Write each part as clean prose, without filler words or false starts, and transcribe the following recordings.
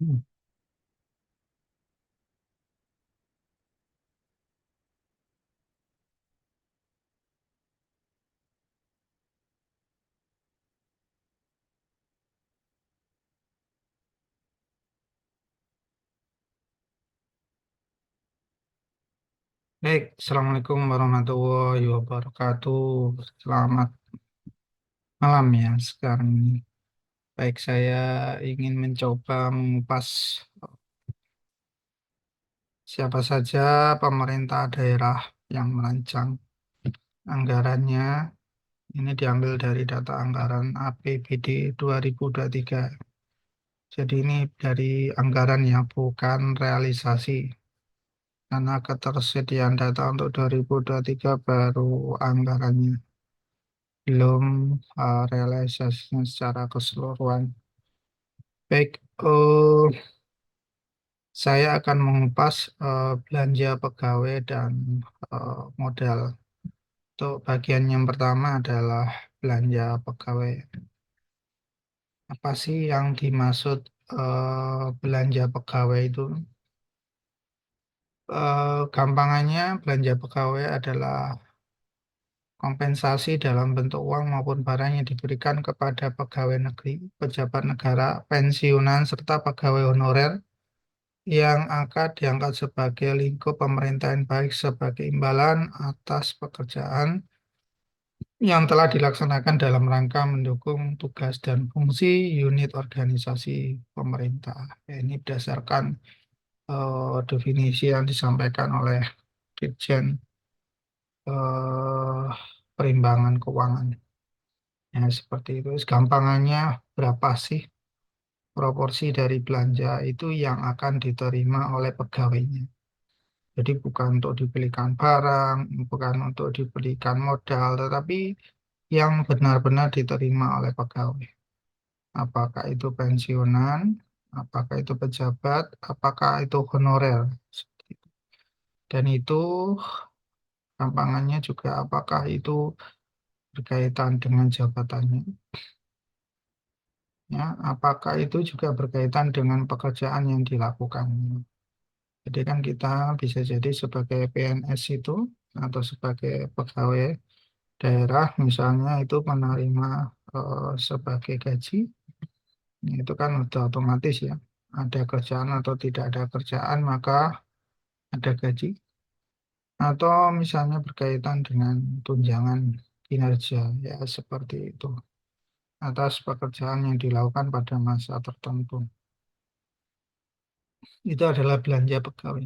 Baik, Assalamualaikum warahmatullahi wabarakatuh. Selamat malam ya sekarang ini. Baik, saya ingin mencoba mengupas siapa saja pemerintah daerah yang merancang anggarannya. Ini diambil dari data anggaran APBD 2023. Jadi ini dari anggaran ya, bukan realisasi. Karena ketersediaan data untuk 2023 baru anggarannya. Belum realisasinya secara keseluruhan. Baik, saya akan mengupas belanja pegawai dan modal. Untuk bagian yang pertama adalah belanja pegawai. Apa sih yang dimaksud belanja pegawai itu? Gampangannya belanja pegawai adalah kompensasi dalam bentuk uang maupun barang yang diberikan kepada pegawai negeri, pejabat negara, pensiunan, serta pegawai honorer yang akan diangkat sebagai lingkup pemerintahan baik sebagai imbalan atas pekerjaan yang telah dilaksanakan dalam rangka mendukung tugas dan fungsi unit organisasi pemerintah. Ya, ini berdasarkan definisi yang disampaikan oleh Dirjen eh, Perimbangan Keuangan. Ya, seperti itu. Gampangannya berapa sih proporsi dari belanja itu yang akan diterima oleh pegawainya? Jadi bukan untuk dibelikan barang, bukan untuk dibelikan modal, tetapi yang benar-benar diterima oleh pegawai. Apakah itu pensiunan, apakah itu pejabat, apakah itu honorer. Seperti itu. Dan itu gampangannya juga apakah itu berkaitan dengan jabatannya. Ya, apakah itu juga berkaitan dengan pekerjaan yang dilakukan. Jadi kan kita bisa jadi sebagai PNS itu atau sebagai pegawai daerah misalnya itu menerima sebagai gaji, itu kan udah otomatis ya. Ada kerjaan atau tidak ada kerjaan maka ada gaji. Atau misalnya berkaitan dengan tunjangan kinerja ya seperti itu. Atas pekerjaan yang dilakukan pada masa tertentu. Itu adalah belanja pegawai.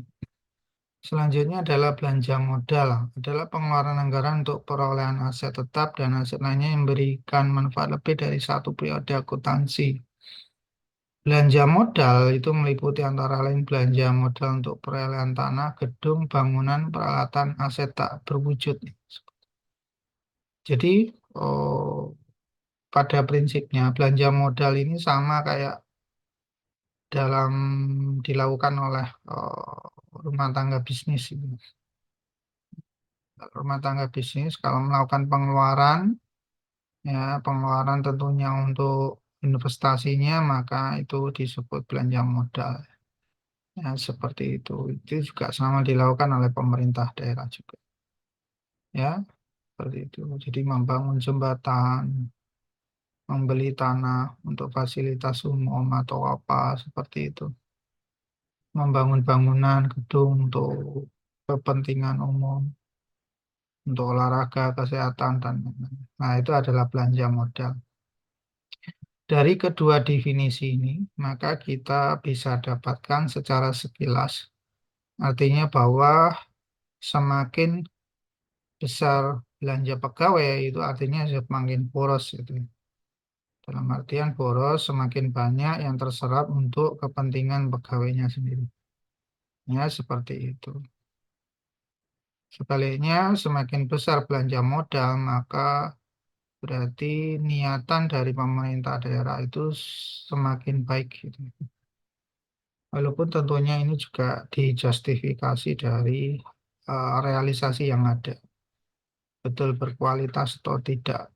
Selanjutnya adalah belanja modal, adalah pengeluaran anggaran untuk perolehan aset tetap dan aset lainnya yang memberikan manfaat lebih dari satu periode akuntansi. Belanja modal itu meliputi antara lain belanja modal untuk perolehan tanah, gedung, bangunan, peralatan, aset tak berwujud. Jadi, oh, pada prinsipnya belanja modal ini sama kayak dalam dilakukan oleh rumah tangga bisnis ini. Rumah tangga bisnis kalau melakukan pengeluaran, ya pengeluaran tentunya untuk investasinya, maka itu disebut belanja modal. Ya, seperti itu. Itu juga sama dilakukan oleh pemerintah daerah juga. Ya, seperti itu. Jadi membangun jembatan, membeli tanah untuk fasilitas umum atau apa seperti itu. Membangun bangunan, gedung untuk kepentingan umum, untuk olahraga, kesehatan, dan lain-lain. Nah, itu adalah belanja modal. Dari kedua definisi ini, maka kita bisa dapatkan secara sekilas, artinya bahwa semakin besar belanja pegawai, itu artinya semakin boros. Itu. Dalam artian boros, semakin banyak yang terserap untuk kepentingan pegawainya sendiri. Ya, seperti itu. Sebaliknya, semakin besar belanja modal, maka berarti niatan dari pemerintah daerah itu semakin baik gitu. Walaupun tentunya ini juga dijustifikasi dari realisasi yang ada. Betul berkualitas atau tidak.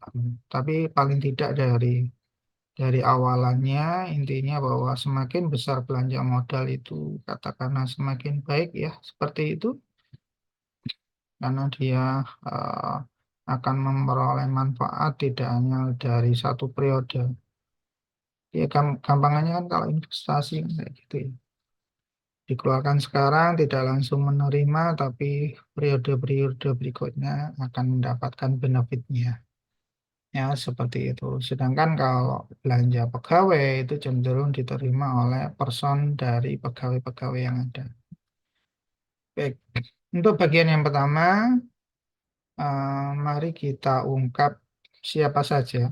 Tapi paling tidak dari awalannya intinya bahwa semakin besar belanja modal itu katakanlah semakin baik ya seperti itu karena dia eh, akan memperoleh manfaat tidak hanya dari satu periode. Ya gampangannya kan kalau investasi kan kayak gitu ya. Dikeluarkan sekarang tidak langsung menerima tapi periode-periode berikutnya akan mendapatkan benefitnya. Ya, seperti itu. Sedangkan kalau belanja pegawai itu cenderung diterima oleh person dari pegawai-pegawai yang ada. Baik, untuk bagian yang pertama, mari kita ungkap siapa saja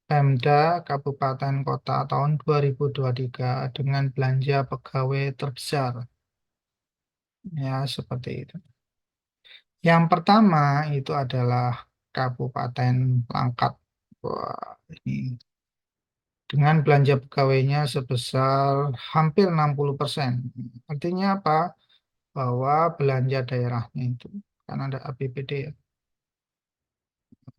Pemda Kabupaten Kota tahun 2023 dengan belanja pegawai terbesar. Ya, seperti itu. Yang pertama itu adalah Kabupaten Langkat. Wah, ini dengan belanja pegawainya sebesar hampir 60%. Artinya apa? Bahwa belanja daerahnya itu, kan ada APBD ya,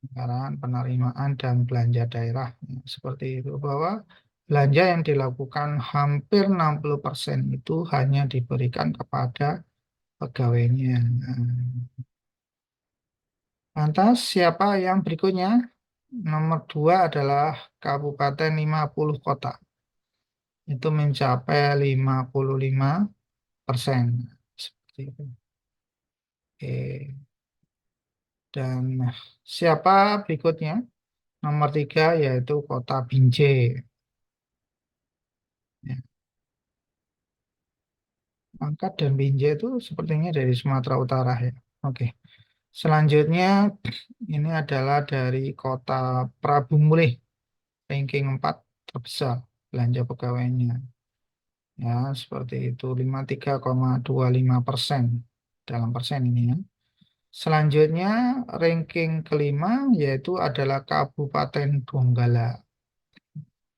anggaran penerimaan dan belanja daerah. Ya, seperti itu, bahwa belanja yang dilakukan hampir 60% itu hanya diberikan kepada pegawainya. Nah, lantas siapa yang berikutnya? Nomor dua adalah Kabupaten 50 Kota. Itu mencapai 55%. Seperti itu. Oke. Dan siapa berikutnya? Nomor tiga yaitu Kota Binjai. Ya, Angkat dan Binjai itu sepertinya dari Sumatera Utara ya. Oke. Selanjutnya ini adalah dari Kota Prabu Mulih, ranking 4 terbesar belanja pegawainya. Ya, seperti itu 53,25% dalam persen ini ya. Selanjutnya ranking kelima yaitu adalah Kabupaten Donggala.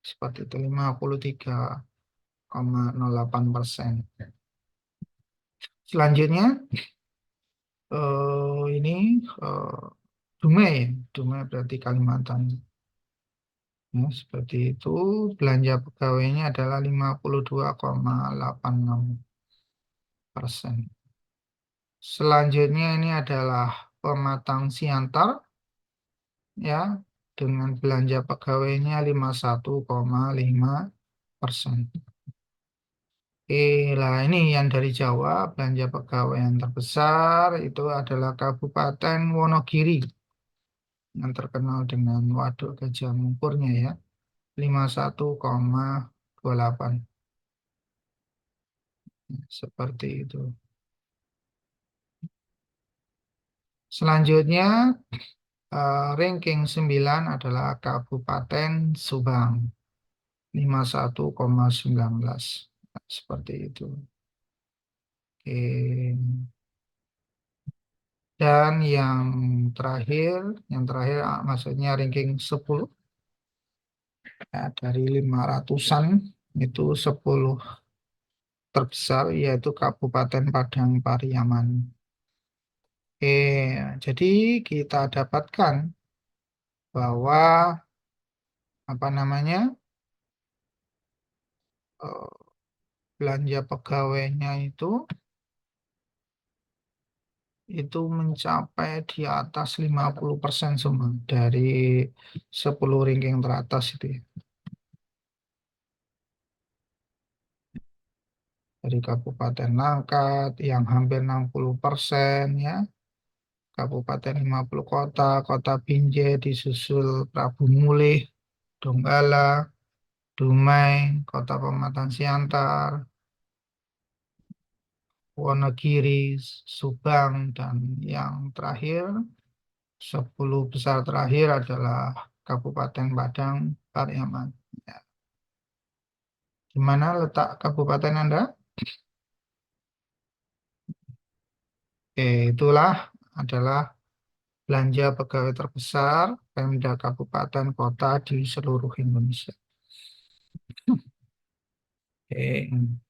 Seperti itu 53,08%. Selanjutnya ini eh, Dumai, Dumai berarti Kalimantan. Ya, seperti itu belanja pegawainya adalah 52,86%. Selanjutnya ini adalah Pematang Siantar ya dengan belanja pegawainya 51,5%. Lah ini yang dari Jawa belanja pegawai yang terbesar itu adalah Kabupaten Wonogiri yang terkenal dengan Waduk Gajah Mungkurnya ya 51,28. Seperti itu. Selanjutnya ranking 9 adalah Kabupaten Subang 51,19. Seperti itu. Oke. Dan yang terakhir maksudnya ranking 10 ya, dari 500-an itu 10 terbesar yaitu Kabupaten Padang Pariaman. Jadi kita dapatkan bahwa apa namanya eh, belanja pegawainya itu mencapai di atas 50% semua dari 10 ranking teratas itu ya. Dari Kabupaten Langkat yang hampir 60% ya. Kabupaten 50 kota, Kota Binjai disusul Prabu Mulih, Donggala, Dumai, Kota Pematang Siantar, Wonogiri, Subang, dan yang terakhir 10 besar terakhir adalah Kabupaten Padang Pariaman. Ya. Di mana letak kabupaten Anda? Itulah adalah belanja pegawai terbesar Pemda Kabupaten Kota di seluruh Indonesia. Oke.